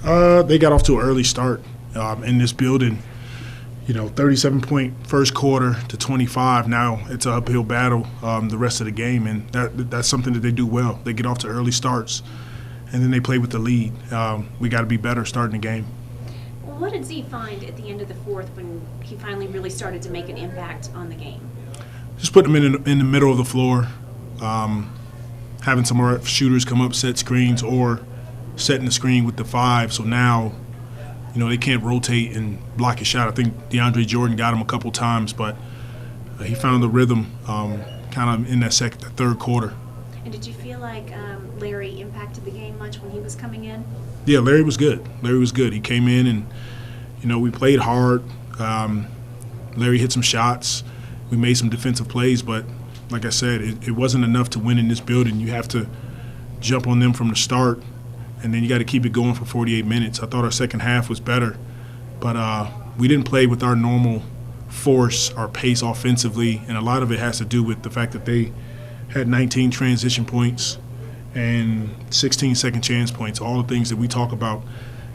They got off to an early start in this building. 37-point first quarter to 25. Now it's an uphill battle the rest of the game, and that's something that they do well. They get off to early starts, and then they play with the lead. We got to be better starting the game. Well, what did Z find at the end of the fourth when he finally really started to make an impact on the game? Just putting him in the middle of the floor, having some of our shooters come up, set screens, or setting the screen with the five. So now, they can't rotate and block a shot. I think DeAndre Jordan got him a couple times, but he found the rhythm kind of in that third quarter. And did you feel like Larry impacted the game much when he was coming in? Yeah, Larry was good. He came in and, we played hard. Larry hit some shots. We made some defensive plays, but like I said, it wasn't enough to win in this building. You have to jump on them from the start, and then you got to keep it going for 48 minutes. I thought our second half was better, but we didn't play with our normal force, our pace offensively, and a lot of it has to do with the fact that they had 19 transition points and 16 second chance points, all the things that we talk about.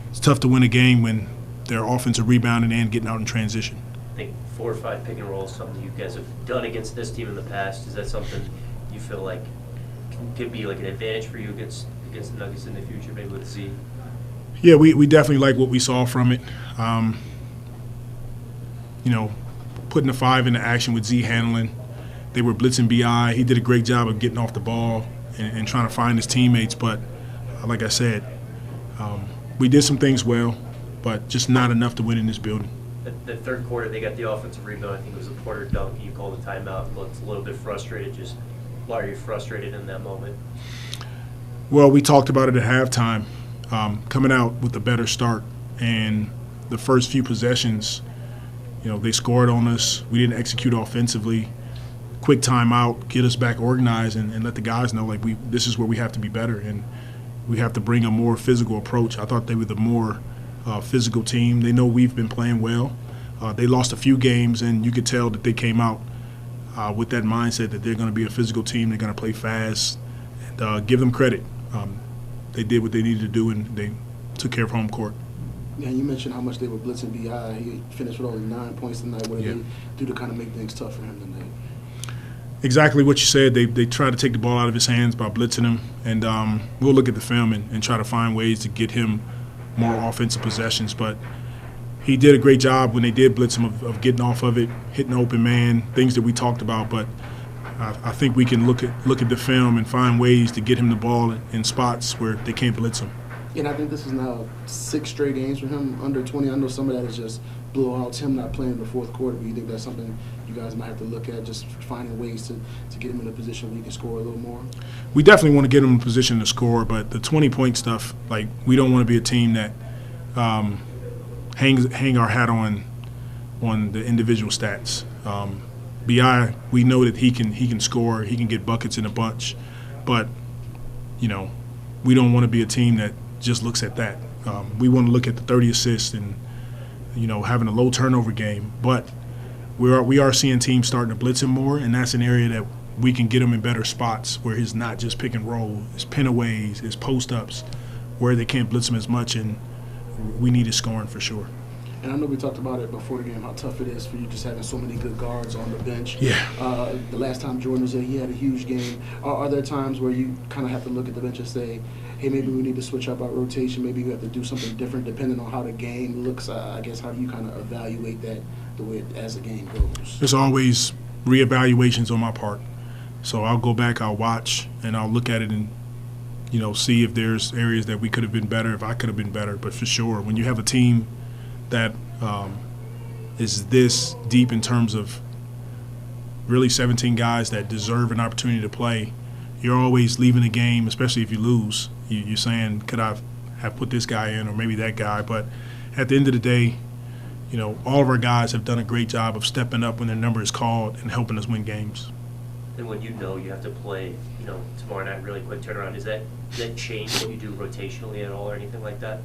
It's tough to win a game when they're offensive rebounding and getting out in transition. I think 4 or 5 pick and roll is something you guys have done against this team in the past. Is that something you feel like could be like an advantage for you against the Nuggets in the future, maybe with Z? Yeah, we definitely like what we saw from it. Putting the 5 into action with Z handling. They were blitzing BI. He did a great job of getting off the ball and trying to find his teammates. But like I said, we did some things well, but just not enough to win in this building. The third quarter, they got the offensive rebound. I think it was a Porter dunk. You called a timeout. Looked a little bit frustrated. Just why are you frustrated in that moment? Well, we talked about it at halftime, coming out with a better start. And the first few possessions, they scored on us. We didn't execute offensively. Quick timeout, get us back organized, and let the guys know, this is where we have to be better. And we have to bring a more physical approach. I thought they were the more physical team. They know we've been playing well. They lost a few games, and you could tell that they came out with that mindset that they're going to be a physical team. They're going to play fast. And give them credit. They did what they needed to do, and they took care of home court. Yeah, you mentioned how much they were blitzing BI. He finished with only 9 points tonight. What did they do to kind of make things tough for him tonight? Exactly what you said. They tried to take the ball out of his hands by blitzing him, and we'll look at the film and try to find ways to get him more offensive possessions. But he did a great job when they did blitz him of getting off of it, hitting the open man, things that we talked about. But I think we can look at the film and find ways to get him the ball in spots where they can't blitz him. And I think this is now 6 straight games for him under 20. I know some of that is just blowouts, him not playing in the fourth quarter. But you think that's something you guys might have to look at, just finding ways to get him in a position where he can score a little more? We definitely want to get him in a position to score, but the 20-point stuff, we don't want to be a team that hang our hat on the individual stats. BI, we know that he can score, he can get buckets in a bunch, but we don't want to be a team that just looks at that. We want to look at the 30 assists and having a low turnover game, but we are seeing teams starting to blitz him more, and that's an area that we can get him in better spots where he's not just pick and roll, his pin-aways, his post-ups, where they can't blitz him as much, and we need his scoring for sure. And I know we talked about it before the game, how tough it is for you just having so many good guards on the bench. Yeah. The last time Jordan was there, he had a huge game. Are there times where you kind of have to look at the bench and say, hey, maybe we need to switch up our rotation, maybe we have to do something different depending on how the game looks? I guess, how do you kind of evaluate that as the game goes? There's always reevaluations on my part. So I'll go back, I'll watch, and I'll look at it and see if there's areas that we could have been better, if I could have been better. But for sure, when you have a team that is this deep in terms of really 17 guys that deserve an opportunity to play, you're always leaving the game, especially if you lose. You're saying, could I have put this guy in or maybe that guy? But at the end of the day, all of our guys have done a great job of stepping up when their number is called and helping us win games. And when you have to play, tomorrow night, really quick turnaround, does that change what you do rotationally at all or anything like that?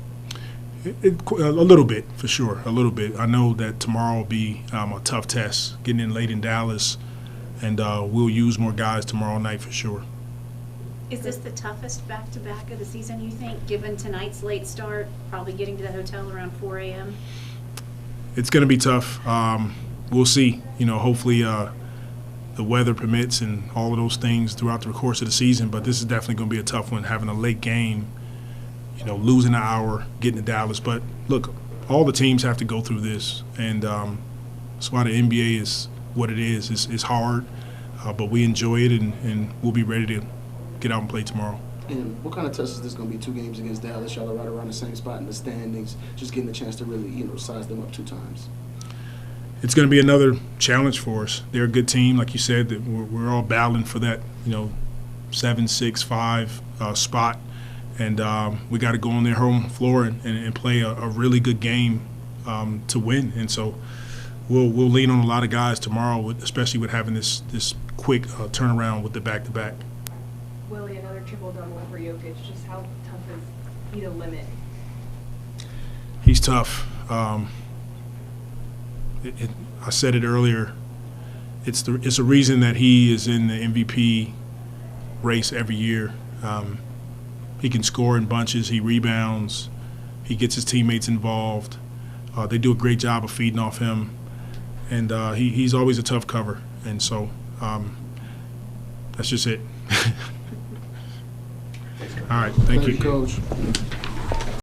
A little bit, for sure, a little bit. I know that tomorrow will be a tough test, getting in late in Dallas, and we'll use more guys tomorrow night for sure. Is this the toughest back-to-back of the season, you think, given tonight's late start, probably getting to the hotel around 4 a.m.? It's going to be tough. We'll see. Hopefully the weather permits and all of those things throughout the course of the season, but this is definitely going to be a tough one, having a late game, losing an hour, getting to Dallas. But, look, all the teams have to go through this, and that's why the NBA is what it is. It's hard, but we enjoy it, and we'll be ready to get out and play tomorrow. And what kind of test is this going to be? 2 games against Dallas, y'all are right around the same spot in the standings, just getting a chance to really, size them up 2 times. It's going to be another challenge for us. They're a good team, like you said. That we're all battling for that, 7, 6, 5 spot, and we got to go on their home floor and play a really good game to win. And so we'll lean on a lot of guys tomorrow, especially with having this quick turnaround with the back-to-back. Willie, another triple-double for Jokic. Just how tough is he to limit? He's tough. I said it earlier. It's a reason that he is in the MVP race every year. He can score in bunches. He rebounds. He gets his teammates involved. They do a great job of feeding off him, and he's always a tough cover. And so that's just it. All right, thank you, Coach.